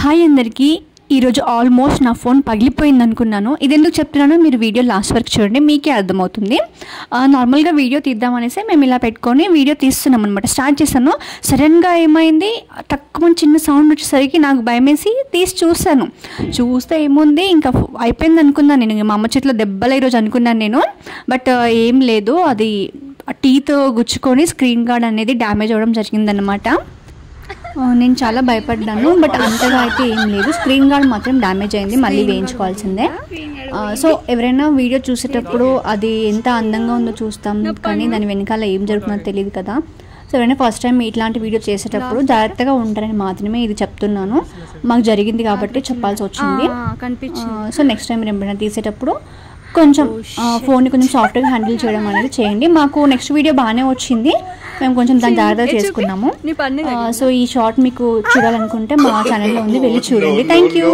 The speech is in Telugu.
హాయ్ అందరికీ ఈరోజు ఆల్మోస్ట్ నా ఫోన్ పగిలిపోయింది అనుకున్నాను. ఇది ఎందుకు చెప్తున్నానో మీరు వీడియో లాస్ట్ వరకు చూడండి, మీకే అర్థమవుతుంది. నార్మల్గా వీడియో తీద్దామనేసి మేము ఇలా పెట్టుకొని వీడియో తీస్తున్నాం అనమాట. స్టార్ట్ చేశాను, సడన్గా ఏమైంది, తక్కువ చిన్న సౌండ్ వచ్చేసరికి నాకు భయమేసి తీసి చూస్తే ఏముంది, ఇంకా అయిపోయింది అనుకున్నాను నేను. మా అమ్మ చేతిలో దెబ్బలు ఈరోజు అనుకున్నాను నేను. బట్ ఏం లేదు, అది టీత్ గుచ్చుకొని స్క్రీన్ గార్డ్ అనేది డ్యామేజ్ అవ్వడం జరిగిందనమాట. నేను చాలా భయపడ్డాను, బట్ అంతగా అయితే ఏం లేదు. స్క్రీన్ గార్డ్ మాత్రం డ్యామేజ్ అయింది, మళ్ళీ వేయించుకోవాల్సిందే. సో ఎవరైనా వీడియో చూసేటప్పుడు అది ఎంత అందంగా ఉందో చూస్తాం, కానీ దాని వెనకాల ఏం జరుగుతుందో తెలియదు కదా. సో ఎవరైనా ఫస్ట్ టైం ఇట్లాంటి వీడియో చేసేటప్పుడు జాగ్రత్తగా ఉంటారని మాత్రమే ఇది చెప్తున్నాను. మాకు జరిగింది కాబట్టి చెప్పాల్సి వచ్చింది. సో నెక్స్ట్ టైం మీరు ఎప్పుడైనా తీసేటప్పుడు కొంచెం ఫోన్ని కొంచెం సాఫ్ట్గా హ్యాండిల్ చేయడం అనేది చేయండి. మాకు నెక్స్ట్ వీడియో బాగానే వచ్చింది, మేము కొంచెం దాన్ని జాగ్రత్తగా చేసుకున్నాము. సో ఈ షార్ట్ మీకు చూడాలనుకుంటే మా ఛానల్లో ఉంది, వెళ్ళి చూడండి. Thank you.